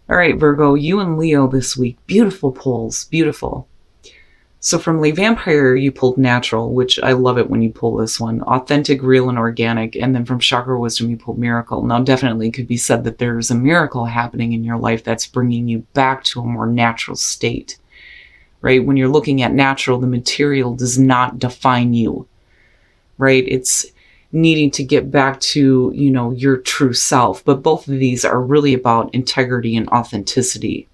All right, Virgo, you and Leo this week. Beautiful polls. Beautiful. So from Lay Vampire, you pulled natural, which I love it when you pull this one. Authentic, real, and organic. And then from Chakra Wisdom, you pulled miracle. Now, definitely could be said that there's a miracle happening in your life that's bringing you back to a more natural state, right? When you're looking at natural, the material does not define you, right? It's needing to get back to, your true self. But both of these are really about integrity and authenticity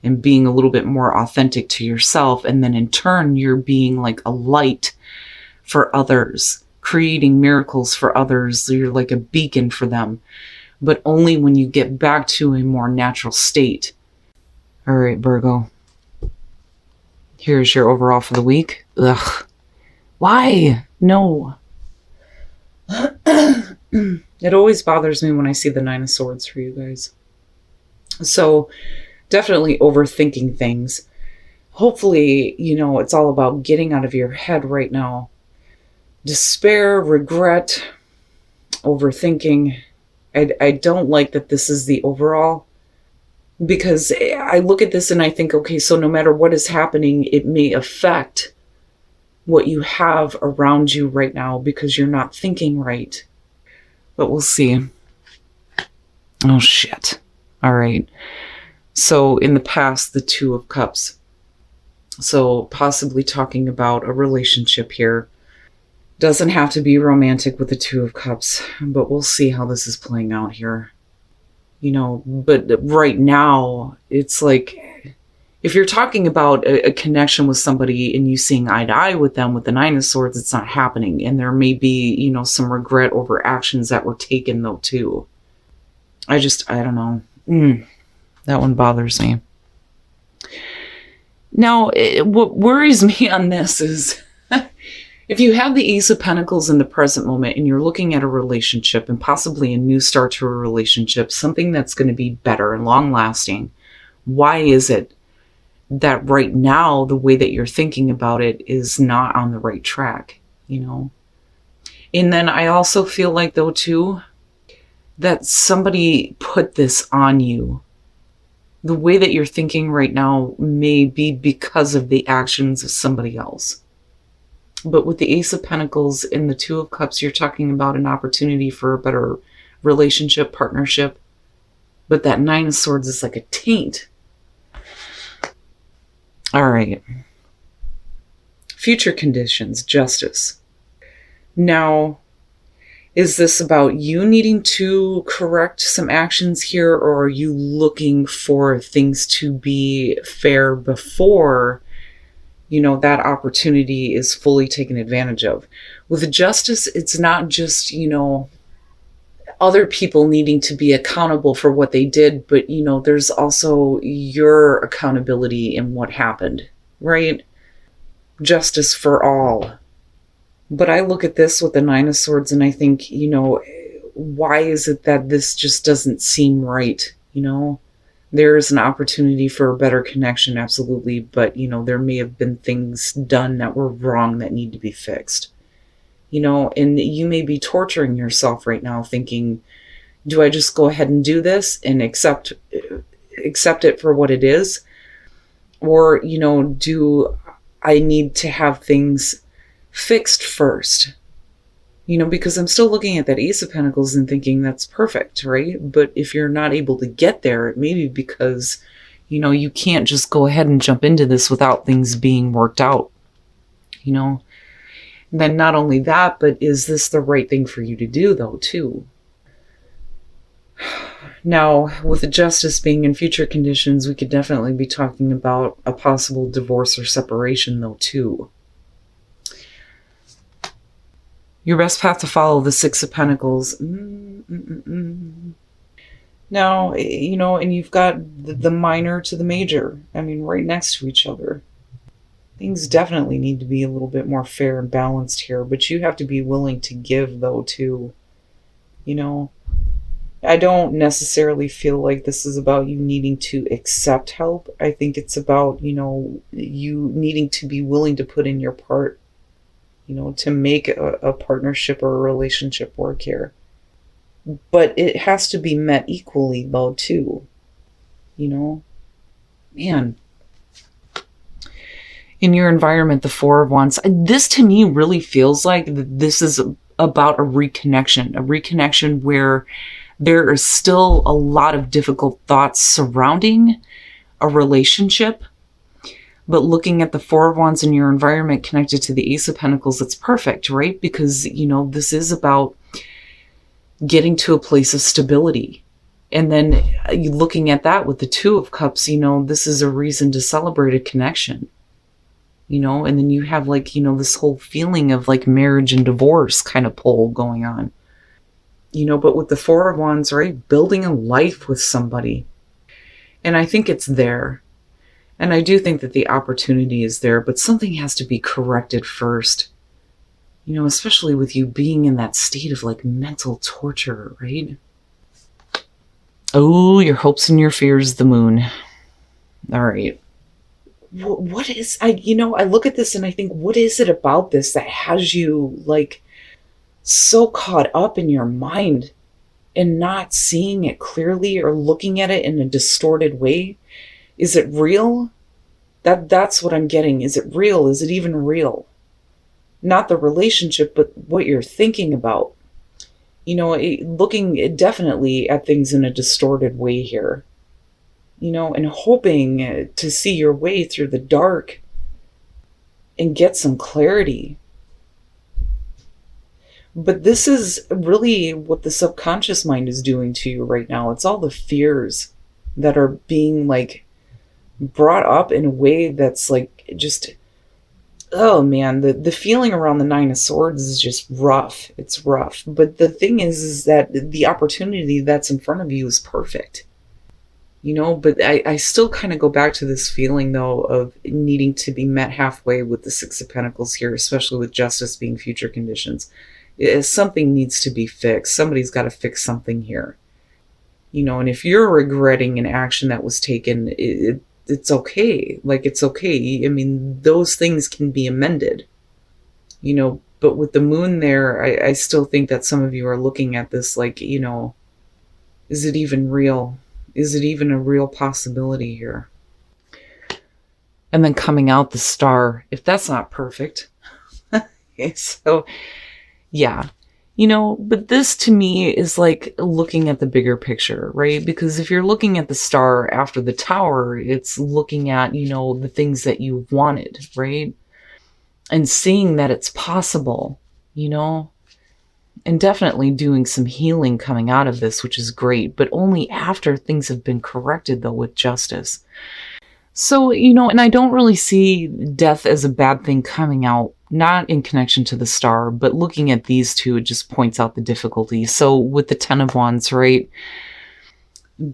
and being a little bit more authentic to yourself. And then in turn, you're being like a light for others, creating miracles for others. You're like a beacon for them, but only when you get back to a more natural state. All right, Virgo. Here's your overall for the week. Ugh. Why? No. It always bothers me when I see the Nine of Swords for you guys. So definitely overthinking things. Hopefully, it's all about getting out of your head right now. Despair, regret, overthinking. I don't like that this is the overall, because I look at this and I think, okay, so no matter what is happening, it may affect what you have around you right now because you're not thinking right. But we'll see. Oh, shit. All right. So in the past, the Two of Cups. So possibly talking about a relationship here. Doesn't have to be romantic with the Two of Cups, but we'll see how this is playing out here. But right now, it's like, if you're talking about a connection with somebody and you seeing eye to eye with them with the Nine of Swords, it's not happening. And there may be, some regret over actions that were taken though too. I don't know. That one bothers me. Now, what worries me on this is if you have the Ace of Pentacles in the present moment and you're looking at a relationship and possibly a new start to a relationship, something that's going to be better and long lasting, why is it that right now the way that you're thinking about it is not on the right track, And then I also feel like though too, that somebody put this on you. The way that you're thinking right now may be because of the actions of somebody else. But with the Ace of Pentacles and the Two of Cups, you're talking about an opportunity for a better relationship, partnership. But that Nine of Swords is like a taint. All right. Future conditions, justice. Now, is this about you needing to correct some actions here, or are you looking for things to be fair before, that opportunity is fully taken advantage of? With the justice, it's not just, other people needing to be accountable for what they did, but, there's also your accountability in what happened, right? Justice for all. But I look at this with the Nine of Swords and I think, why is it that this just doesn't seem right? There is an opportunity for a better connection, absolutely. But, there may have been things done that were wrong that need to be fixed. And you may be torturing yourself right now thinking, do I just go ahead and do this and accept it for what it is? Or, do I need to have things fixed first? Because I'm still looking at that Ace of Pentacles and thinking that's perfect, right? But if you're not able to get there, it may be because, you can't just go ahead and jump into this without things being worked out, And then not only that, but is this the right thing for you to do though, too? Now, with the justice being in future conditions, we could definitely be talking about a possible divorce or separation though, too. Your best path to follow, the Six of Pentacles. Now, and you've got the minor to the major. I mean, right next to each other. Things definitely need to be a little bit more fair and balanced here, but you have to be willing to give, though, too. I don't necessarily feel like this is about you needing to accept help. I think it's about, you needing to be willing to put in your part, to make a partnership or a relationship work here. But it has to be met equally, though, too. you know? Man. In your environment, the Four of Wands, this to me really feels like this is about a reconnection where there is still a lot of difficult thoughts surrounding a relationship. But looking at the Four of Wands in your environment connected to the Ace of Pentacles, it's perfect, right? Because, this is about getting to a place of stability. And then looking at that with the Two of Cups, this is a reason to celebrate a connection. And then you have this whole feeling of marriage and divorce kind of pull going on. But with the Four of Wands, right? Building a life with somebody. And I think it's there. And I do think that the opportunity is there, but something has to be corrected first. Especially with you being in that state of mental torture, right? Oh, your hopes and your fears, the moon. All right. What is, I look at this and I think, what is it about this that has you so caught up in your mind and not seeing it clearly or looking at it in a distorted way? Is it real? That's what I'm getting. Is it real? Is it even real? Not the relationship, but what you're thinking about. Looking definitely at things in a distorted way here. And hoping to see your way through the dark and get some clarity. But this is really what the subconscious mind is doing to you right now. It's all the fears that are being brought up in a way that's just, oh man, the feeling around the Nine of Swords is just rough. It's rough. But the thing is that the opportunity that's in front of you is perfect. But I still kind of go back to this feeling, though, of needing to be met halfway with the Six of Pentacles here, especially with justice being future conditions. Something needs to be fixed. Somebody's got to fix something here. And if you're regretting an action that was taken, it's okay. It's okay. I mean, those things can be amended. But with the moon there, I still think that some of you are looking at this is it even real? Is it even a real possibility here? And then coming out the Star, if that's not perfect. Okay, so, yeah. But this to me is looking at the bigger picture, right? Because if you're looking at the Star after the Tower, it's looking at, the things that you wanted, right? And seeing that it's possible, and definitely doing some healing coming out of this, which is great, but only after things have been corrected, though, with justice. So, and I don't really see death as a bad thing coming out, not in connection to the Star, but looking at these two, it just points out the difficulty. So with the Ten of Wands, right?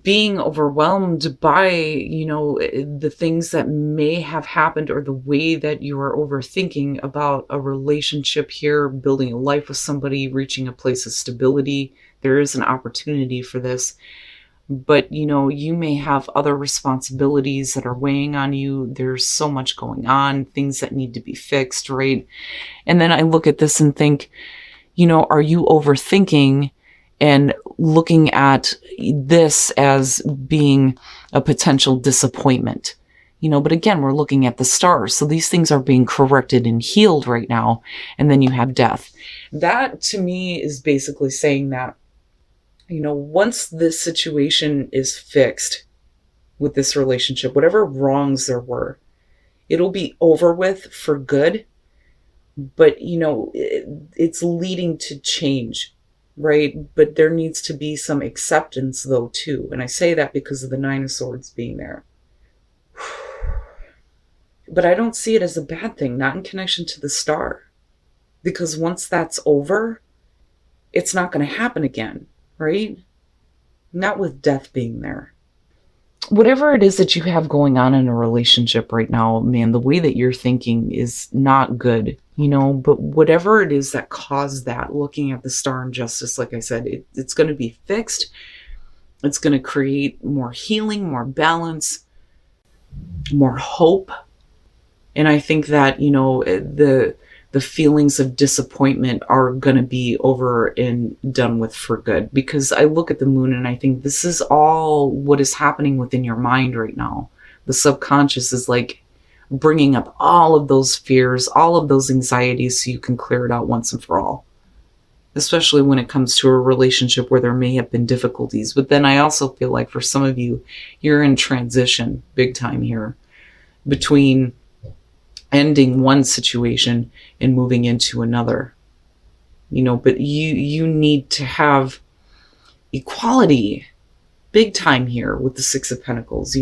Being overwhelmed by, the things that may have happened or the way that you are overthinking about a relationship here, building a life with somebody, reaching a place of stability. There is an opportunity for this. But, you may have other responsibilities that are weighing on you. There's so much going on, things that need to be fixed, right? And then I look at this and think, are you overthinking and looking at this as being a potential disappointment? But again, we're looking at the Stars. So these things are being corrected and healed right now. And then you have death. That to me is basically saying that, once this situation is fixed with this relationship, whatever wrongs there were, it'll be over with for good. But, it's leading to change, right? But there needs to be some acceptance, though, too. And I say that because of the Nine of Swords being there. But I don't see it as a bad thing, not in connection to the Star. Because once that's over, it's not going to happen again, right? Not with death being there. Whatever it is that you have going on in a relationship right now, man, the way that you're thinking is not good, but whatever it is that caused that, looking at the Star and justice, like I said, it's going to be fixed. It's going to create more healing, more balance, more hope. And I think that, the the feelings of disappointment are going to be over and done with for good. Because I look at the moon and I think this is all what is happening within your mind right now. The subconscious is like bringing up all of those fears, all of those anxieties, so you can clear it out once and for all. Especially when it comes to a relationship where there may have been difficulties. But then I also feel like for some of you, you're in transition big time here between ending one situation and moving into another. But you need to have equality big time here with the Six of Pentacles,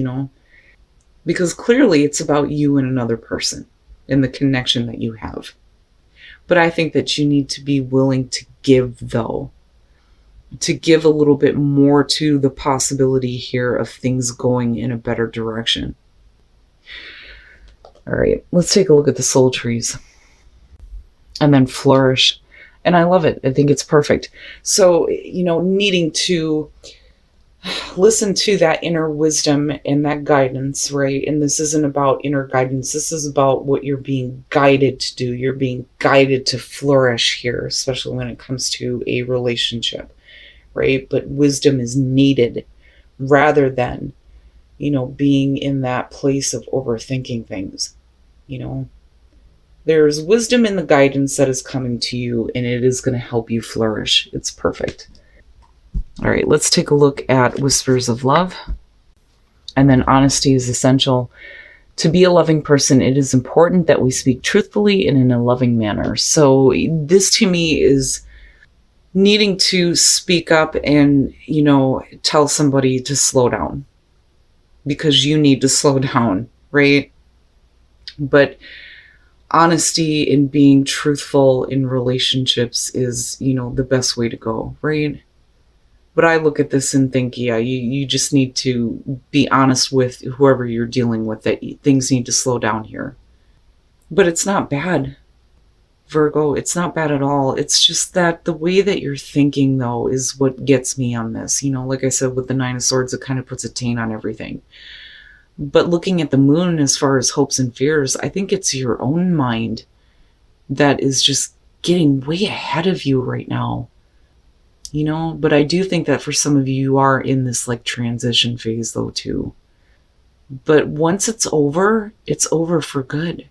because clearly it's about you and another person and the connection that you have. But I think that you need to be willing to give, though, to give a little bit more to the possibility here of things going in a better direction. All right, let's take a look at the soul trees and then flourish. And I love it. I think it's perfect. So, needing to listen to that inner wisdom and that guidance, right? And this isn't about inner guidance. This is about what you're being guided to do. You're being guided to flourish here, especially when it comes to a relationship, right? But wisdom is needed rather than, being in that place of overthinking things. There's wisdom in the guidance that is coming to you, and it is going to help you flourish. It's perfect. All right, let's take a look at whispers of love. And then honesty is essential. To be a loving person, it is important that we speak truthfully and in a loving manner. So this to me is needing to speak up and, tell somebody to slow down because you need to slow down, right? But honesty and being truthful in relationships is, the best way to go, right? But I look at this and think, yeah, you just need to be honest with whoever you're dealing with that things need to slow down here. But it's not bad, Virgo. It's not bad at all. It's just that the way that you're thinking, though, is what gets me on this. Like I said, with the Nine of Swords, it kind of puts a taint on everything. But looking at the moon as far as hopes and fears, I think it's your own mind that is just getting way ahead of you right now. But I do think that for some of you, you are in this like transition phase though too. But once it's over for good.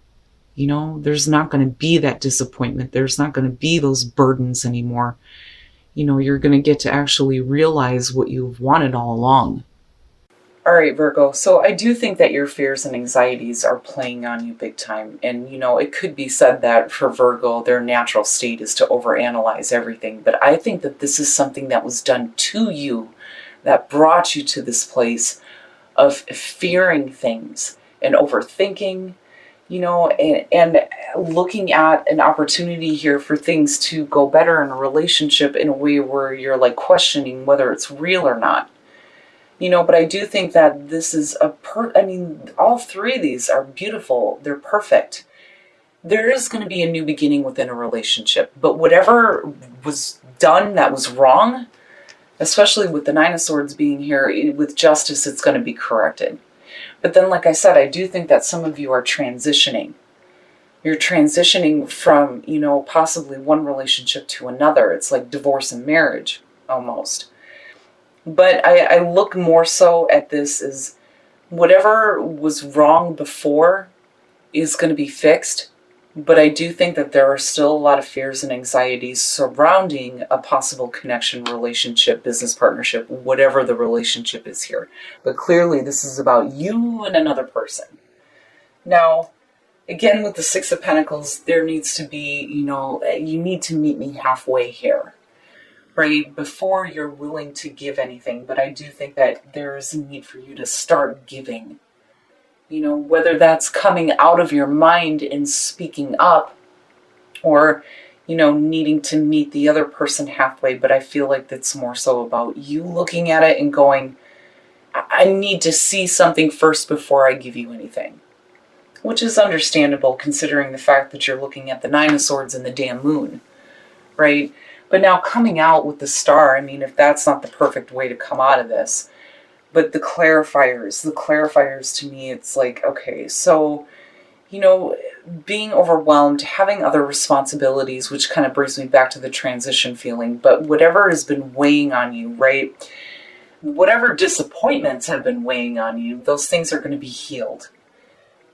There's not going to be that disappointment. There's not going to be those burdens anymore. You're going to get to actually realize what you've wanted all along. All right, Virgo. So I do think that your fears and anxieties are playing on you big time. And, it could be said that for Virgo, their natural state is to overanalyze everything. But I think that this is something that was done to you that brought you to this place of fearing things and overthinking, and looking at an opportunity here for things to go better in a relationship in a way where you're like questioning whether it's real or not. But I do think that this is all three of these are beautiful. They're perfect. There is going to be a new beginning within a relationship, but whatever was done that was wrong, especially with the Nine of Swords being here, with justice, it's going to be corrected. But then, like I said, I do think that some of you are transitioning. You're transitioning from, possibly one relationship to another. It's like divorce and marriage, almost. But I look more so at this as whatever was wrong before is going to be fixed. But I do think that there are still a lot of fears and anxieties surrounding a possible connection, relationship, business partnership, whatever the relationship is here. But clearly this is about you and another person. Now, again, with the Six of Pentacles, there needs to be, you need to meet me halfway here. Right, before you're willing to give anything. But I do think that there is a need for you to start giving. Whether that's coming out of your mind and speaking up or, needing to meet the other person halfway. But I feel like that's more so about you looking at it and going, I need to see something first before I give you anything. Which is understandable considering the fact that you're looking at the Nine of Swords and the damn moon. Right? But now coming out with the Star, if that's not the perfect way to come out of this, but the clarifiers to me, it's like, okay, so, being overwhelmed, having other responsibilities, which kind of brings me back to the transition feeling, but whatever has been weighing on you, right? Whatever disappointments have been weighing on you, those things are going to be healed.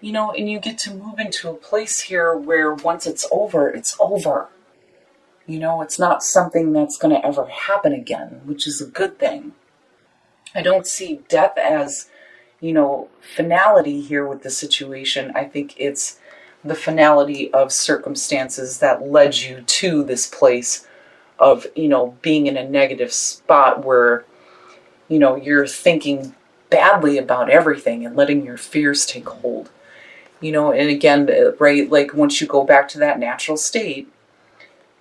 And you get to move into a place here where once it's over, it's over. It's not something that's going to ever happen again, which is a good thing. I don't see death as, finality here with the situation. I think it's the finality of circumstances that led you to this place of, being in a negative spot where, you're thinking badly about everything and letting your fears take hold. And again, right, like once you go back to that natural state,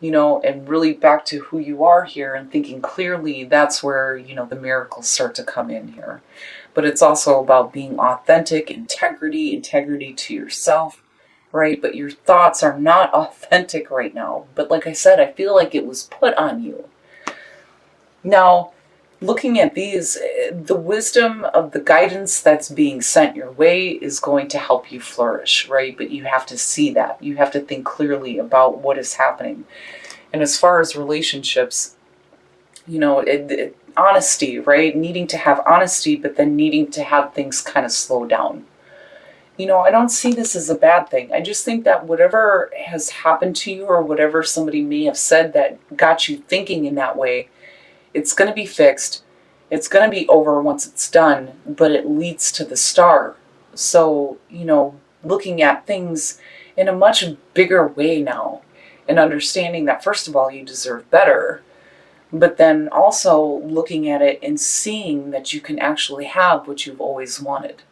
and really back to who you are here and thinking clearly, that's where, the miracles start to come in here. But it's also about being authentic, integrity to yourself, right? But your thoughts are not authentic right now. But like I said, I feel like it was put on you. Now, looking at these, the wisdom of the guidance that's being sent your way is going to help you flourish, right? But you have to see that. You have to think clearly about what is happening. And as far as relationships, honesty, right? Needing to have honesty, but then needing to have things kind of slow down. I don't see this as a bad thing. I just think that whatever has happened to you or whatever somebody may have said that got you thinking in that way, it's going to be fixed. It's going to be over once it's done, but it leads to the star. So, looking at things in a much bigger way now and understanding that, first of all, you deserve better, but then also looking at it and seeing that you can actually have what you've always wanted.